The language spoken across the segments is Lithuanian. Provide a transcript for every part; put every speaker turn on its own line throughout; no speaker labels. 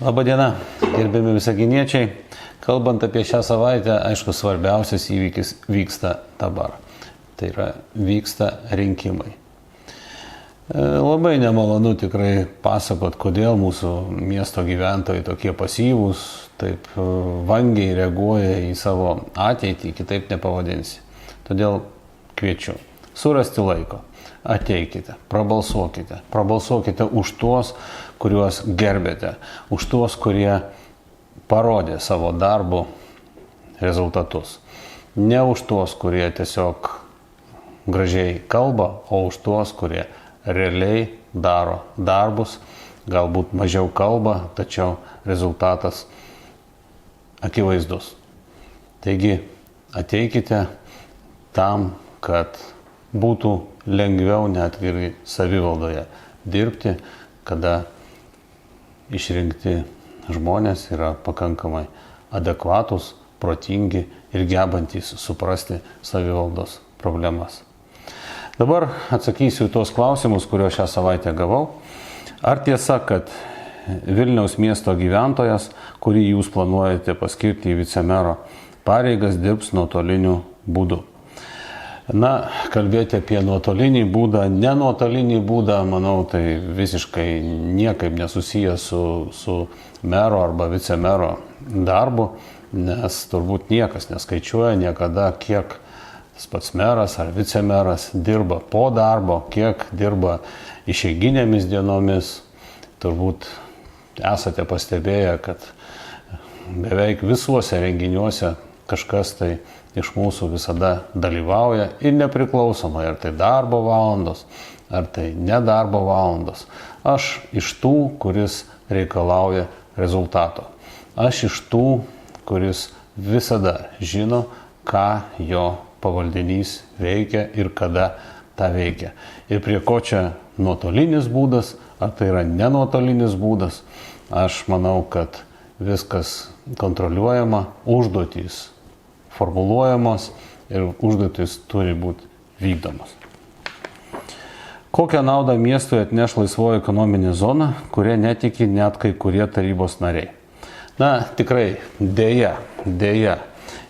Labadiena, gerbiami visaginiečiai. Kalbant apie šią savaitę, aišku, svarbiausias įvykis vyksta dabar. Tai yra, vyksta rinkimai. Labai nemalonu tikrai pasakot, kodėl mūsų miesto gyventojai tokie pasyvūs, taip vangiai reaguoja į savo ateitį, kitaip nepavadinsi. Todėl kviečiu surasti laiko, ateikite, prabalsuokite už tuos, kuriuos gerbėte, už tuos, kurie parodė savo darbo rezultatus. Ne už tuos, kurie tiesiog gražiai kalba, o už tuos, kurie realiai daro darbus, galbūt mažiau kalba, tačiau rezultatas akivaizdus. Taigi ateikite tam, kad būtų lengviau net ir savivaldoje dirbti, kada išrinkti žmonės yra pakankamai adekvatus, protingi ir gebantys suprasti savivaldos problemas. Dabar atsakysiu į tos klausimus, kuriuos šią savaitę gavau. Ar tiesa, kad Vilniaus miesto gyventojas, kurį jūs planuojate paskirti į vicemero pareigas, dirbs nuotoliniu būdu? Na, kalbėti apie nuotolinį būdą, nenuotolinį būdą, manau, tai visiškai niekaip nesusijęs su mero arba vicemero darbu, nes turbūt niekas neskaičiuoja niekada, kiek tas pats meras ar vicemeras dirba po darbo, kiek dirba išeiginėmis dienomis. Turbūt esate pastebėję, kad beveik visuose renginiuose kažkas tai iš mūsų visada dalyvauja ir nepriklausomai, ar tai darbo valandos, ar tai nedarbo valandos. Aš iš tų, kuris reikalauja rezultato. Aš iš tų, kuris visada žino, ką jo pavaldinys veikia ir kada tą veikia. Ir prie ko čia nuotolinis būdas, ar tai yra nenuotolinis būdas, aš manau, kad viskas kontroliuojama, užduotys formuluojamos ir užduotys turi būti vykdomos. Kokią naudą miestui atneš laisvoji ekonominė zona, kurie netiki net kai kurie tarybos nariai? Na, tikrai, dėja,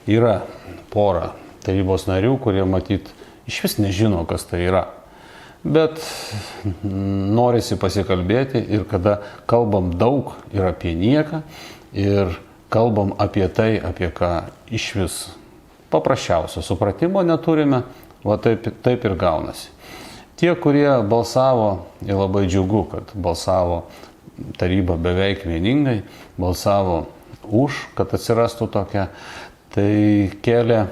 yra pora tarybos narių, kurie matyt iš vis nežino, kas tai yra. Bet norisi pasikalbėti ir kada kalbam daug ir apie nieką, ir kalbam apie tai, apie ką iš vis paprasčiausio supratimo neturime, va taip ir gaunasi. Tie, kurie balsavo, ir labai džiugu, kad balsavo taryba beveik vieningai, balsavo už, kad atsirastų tokia, tai kėlė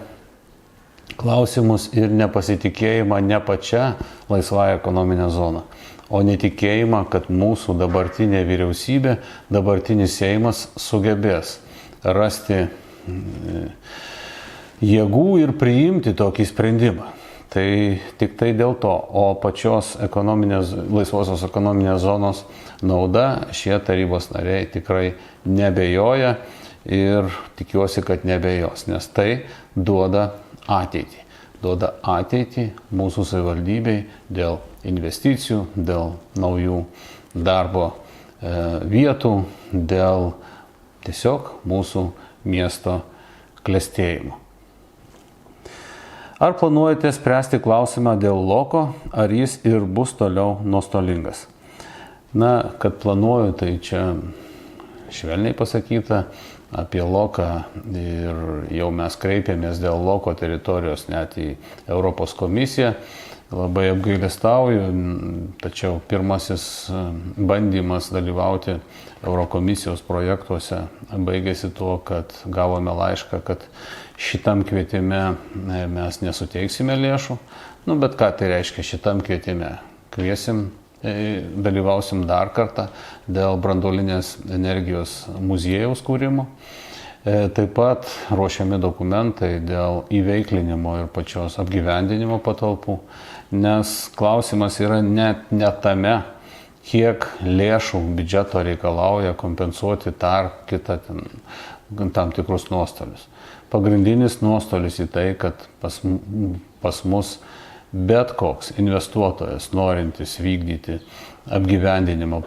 klausimus ir nepasitikėjimą ne pačia laisvąja ekonominė zona, o netikėjimą, kad mūsų dabartinė vyriausybė, dabartinis Seimas sugebės rasti jėgų ir priimti tokį sprendimą. Tai tik tai dėl to, o pačios laisvosios ekonominės zonos nauda šie tarybos nariai tikrai nebejoja ir tikiuosi, kad nebejos, nes tai duoda ateitį. Duoda ateitį mūsų savivaldybei dėl investicijų, dėl naujų darbo vietų, dėl tiesiog mūsų miesto klestėjimo. Ar planuojate spręsti klausimą dėl loko, ar jis ir bus toliau nuostolingas? Na, kad planuoju, tai čia švelniai pasakyta apie loką ir jau mes kreipėmės dėl loko teritorijos net į Europos komisiją. Labai apgailestauju, tačiau pirmasis bandymas dalyvauti Eurokomisijos projektuose baigėsi tuo, kad gavome laišką, kad šitam kvietime mes nesuteiksime lėšų. Bet ką tai reiškia šitam kvietime? Kviesim, dalyvausim dar kartą dėl branduolinės energijos muziejaus kūrimo. Taip pat ruošiami dokumentai dėl įveiklinimo ir pačios apgyvendinimo patalpų, nes klausimas yra net ne tame, kiek lėšų biudžeto reikalauja kompensuoti tam tikrus nuostolius. Pagrindinis nuostolis į tai, kad pas mus bet koks investuotojas norintis vykdyti apgyvendinimo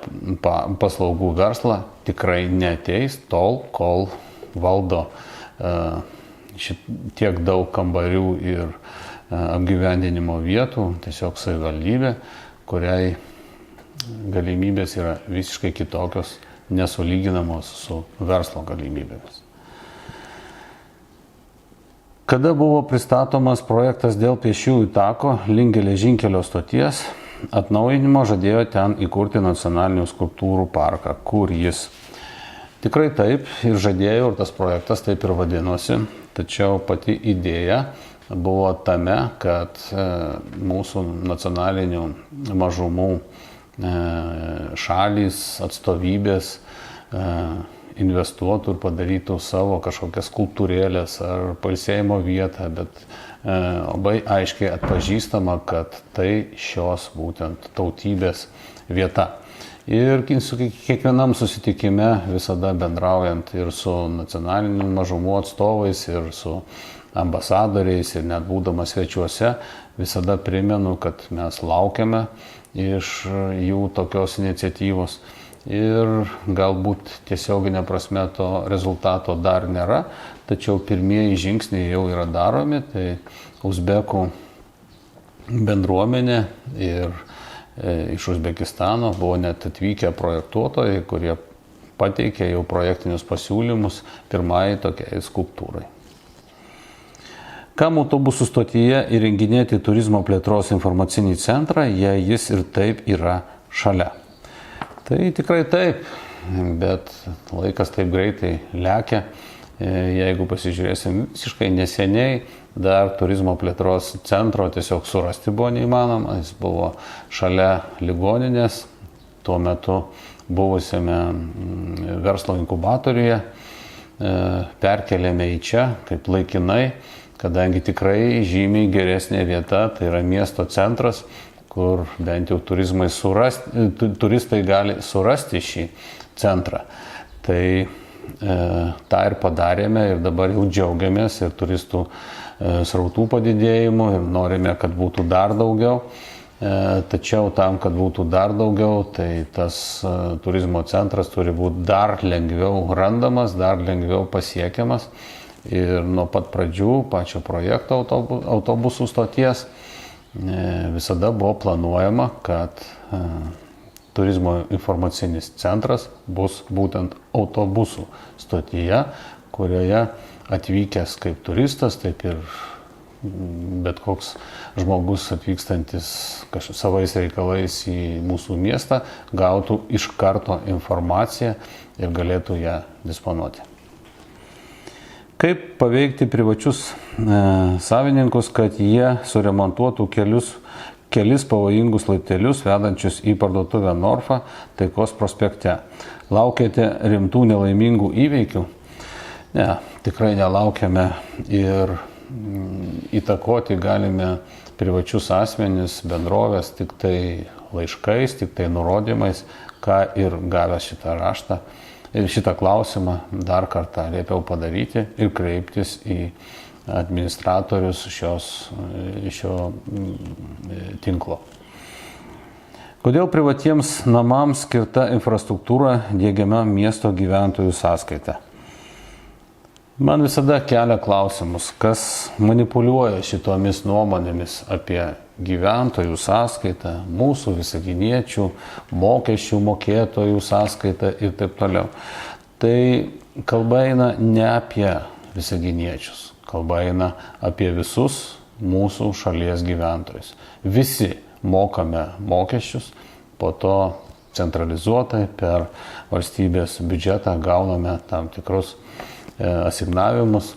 paslaugų verslą tikrai neateis tol, kol valdo tiek daug kambarių ir apgyvendinimo vietų, tiesiog savivaldybė, kuriai galimybės yra visiškai kitokios, nesulyginamos su verslo galimybėmis. Kada buvo pristatomas projektas dėl pėsčiųjų tako link geležinkelio stoties, atnaujinimo žadėjo ten įkurti nacionalinių skulptūrų parką, kur jis. Tikrai taip ir žadėjo, ir tas projektas taip ir vadinosi, tačiau pati idėja buvo tame, kad mūsų nacionalinių mažumų šalys, atstovybės investuotų ir padarytų savo kažkokias skulptūrėlės ar pailsėjimo vietą, bet labai aiškiai atpažįstama, kad tai šios būtent tautybės vieta. Ir su kiekvienam susitikime visada bendraujant ir su nacionalinių mažumų atstovais, ir su ambasadoriais, ir net būdamas svečiuose, visada primenu, kad mes laukiame iš jų tokios iniciatyvos. Ir galbūt tiesioginė prasme to rezultato dar nėra, tačiau pirmieji žingsniai jau yra daromi. Tai uzbekų bendruomenė ir iš Uzbekistano buvo net atvykę projektuotojai, kurie pateikė jau projektinius pasiūlymus pirmai tokiai skulptūrai. Kam autobusų stotyje įrenginėti turizmo plėtros informacinį centrą, jei jis ir taip yra šalia? Tai tikrai taip, bet laikas taip greitai lekia. Jeigu pasižiūrėsim visiškai neseniai, dar turizmo plėtros centro tiesiog surasti buvo neįmanoma. Jis buvo šalia ligoninės, tuo metu buvusiame verslo inkubatoriuje. Perkeliame į čia kaip laikinai, kadangi tikrai žymiai geresnė vieta, tai yra miesto centras, kur bent jau turistai gali surasti šį centrą. Tai tą ir padarėme ir dabar jau džiaugiamės ir turistų srautų padidėjimu ir norime, kad būtų dar daugiau. Tačiau tam, kad būtų dar daugiau, tai tas turizmo centras turi būti dar lengviau randamas, dar lengviau pasiekiamas. Ir nuo pat pradžių pačio projekto autobusų stoties visada buvo planuojama, kad turizmo informacinis centras bus būtent autobusų stotyje, kurioje atvykęs kaip turistas, taip ir bet koks žmogus atvykstantis savais reikalais į mūsų miestą gautų iš karto informaciją ir galėtų ją disponuoti. Kaip paveikti privačius savininkus, kad jie suremontuotų kelis pavojingus laiptelius vedančius į parduotuvę Norfa Taikos prospekte? Laukiate rimtų nelaimingų įvykių? Ne, tikrai nelaukiame ir įtakoti galime privačius asmenis, bendrovės tik tai laiškais, tik tai nurodymais, ką ir gavęs šitą raštą. Ir šitą klausimą dar kartą liepiau padaryti ir kreiptis į administratorius šio tinklo. Kodėl privatiems namams skirta infrastruktūra diegiama miesto gyventojų sąskaita? Man visada kelia klausimus, kas manipuliuoja šitomis nuomonėmis apie gyventojų sąskaitą, mūsų visaginiečių, mokesčių mokėtojų sąskaitą ir taip toliau. Tai kalba eina ne apie visaginiečius, kalba eina apie visus mūsų šalies gyventojus. Visi mokame mokesčius, po to centralizuotai per valstybės biudžetą gauname tam tikrus asignavimus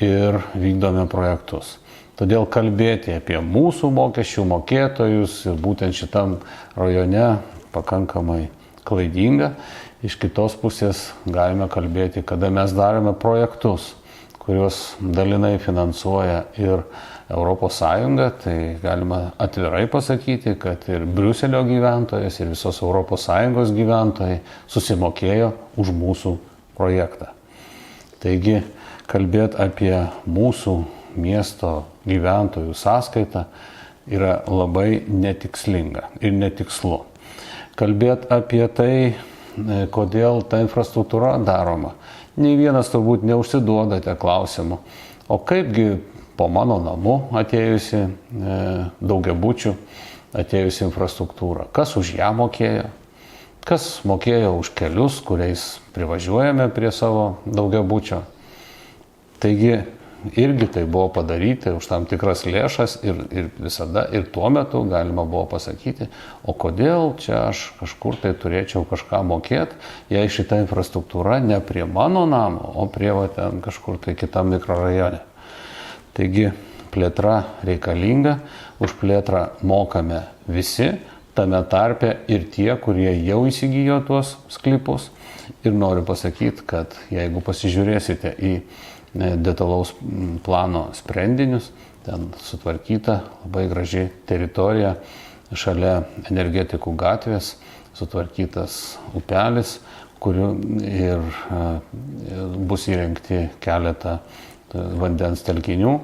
ir vykdome projektus. Todėl kalbėti apie mūsų mokesčių mokėtojus ir būtent šitam rajone pakankamai klaidinga. Iš kitos pusės galime kalbėti, kada mes darome projektus, kuriuos dalinai finansuoja ir ES, tai galima atvirai pasakyti, kad ir Briuselio gyventojas, ir visos ES gyventojai susimokėjo už mūsų projektą. Taigi, kalbėti apie mūsų miesto gyventojų sąskaitą yra labai netikslinga ir netikslu. Kalbėti apie tai, kodėl ta infrastruktūra daroma. Nei vienas turbūt neužsiduodate klausimų, o kaipgi po mano namu atėjusi daugiabučių, atėjusi infrastruktūra, kas už ją mokėjo, kas mokėjo už kelius, kuriais privažiuojame prie savo daugiabučio. Taigi irgi tai buvo padaryti už tam tikras lėšas ir visada, ir tuo metu galima buvo pasakyti, o kodėl čia aš kažkur tai turėčiau kažką mokėti, jei šita infrastruktūra ne prie mano namo, o prie ten kažkur tai kitam mikrorajone. Taigi plėtra reikalinga, už plėtrą mokame visi, tame tarpe ir tie, kurie jau įsigijo tuos sklypus. Ir noriu pasakyti, kad jeigu pasižiūrėsite į detalaus plano sprendinius, ten sutvarkyta labai graži teritorija šalia energetikų gatvės, sutvarkytas upelis, kuriuo ir bus įrengti keletą vandens telkinių,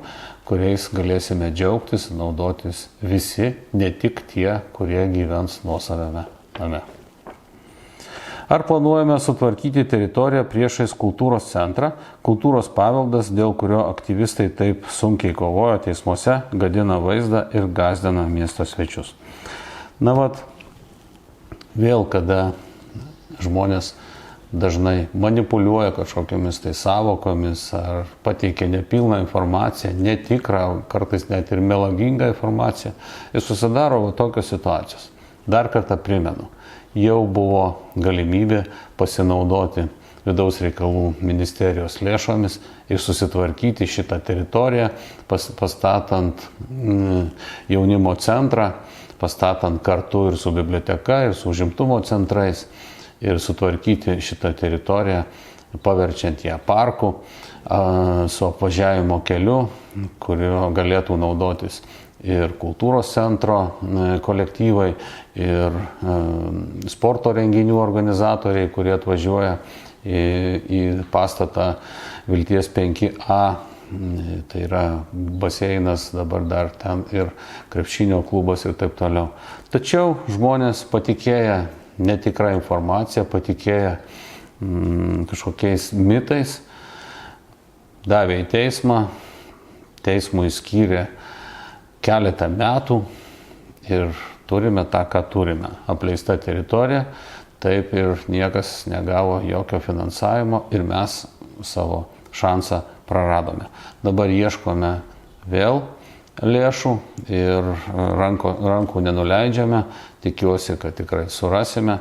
kuriais galėsime džiaugtis, naudotis visi, ne tik tie, kurie gyvens nuosavame name. Ar planuojame sutvarkyti teritoriją priešais kultūros centrą, kultūros paveldas, dėl kurio aktyvistai taip sunkiai kovoja teismuose, gadina vaizdą ir gąsdina miesto svečius? Na vat, vėl kada žmonės dažnai manipuliuoja kažkokiamis tai savokomis ar pateikia nepilną informaciją, netikrą, kartais net ir melagingą informaciją, ir susidaro tokios situacijos. Dar kartą primenu, jau buvo galimybė pasinaudoti Vidaus reikalų ministerijos lėšomis ir susitvarkyti šitą teritoriją, pastatant jaunimo centrą, pastatant kartu ir su biblioteka, ir su užimtumo centrais, ir sutvarkyti šitą teritoriją, paverčiant ją parku, su apvažiavimo keliu, kurio galėtų naudotis ir kultūros centro kolektyvai, ir sporto renginių organizatoriai, kurie atvažiuoja į pastatą Vilties 5A, tai yra baseinas, dabar dar ten ir krepšinio klubas ir taip toliau. Tačiau žmonės patikėję netikrą informaciją, patikėję kažkokiais mitais, davė į teismą, teismui skyrė keletą metų ir turime tą, ką turime. Apleista teritorija, taip ir niekas negavo jokio finansavimo ir mes savo šansą praradome. Dabar ieškome vėl lėšų ir rankų nenuleidžiame. Tikiuosi, kad tikrai surasime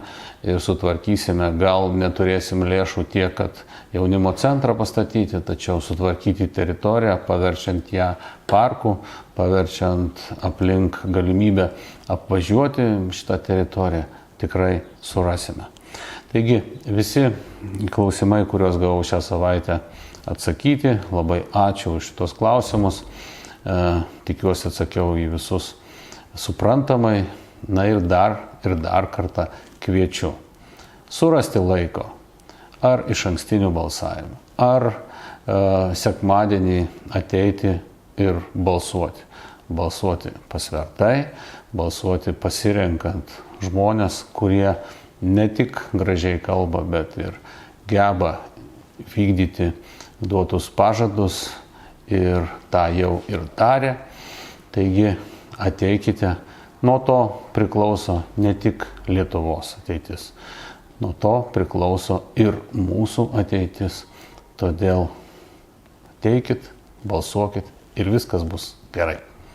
ir sutvarkysime. Gal neturėsim lėšų tiek, kad jaunimo centrą pastatyti, tačiau sutvarkyti teritoriją, paverčiant ją parku, paverčiant aplink galimybę apvažiuoti šitą teritoriją, tikrai surasime. Taigi visi klausimai, kuriuos gavau šią savaitę atsakyti, labai ačiū už šitos klausimus. Tikiuosi atsakiau į visus suprantamai. Na ir dar kartą kviečiu surasti laiko ar iš ankstinių balsavimų, ar sekmadienį ateiti ir balsuoti. Balsuoti pasvertai, balsuoti pasirenkant žmonės, kurie ne tik gražiai kalba, bet ir geba vykdyti duotus pažadus ir tą jau ir darė. Taigi ateikite. Nuo to priklauso ne tik Lietuvos ateitis, nuo to priklauso ir mūsų ateitis. Todėl ateikit, balsuokit ir viskas bus gerai.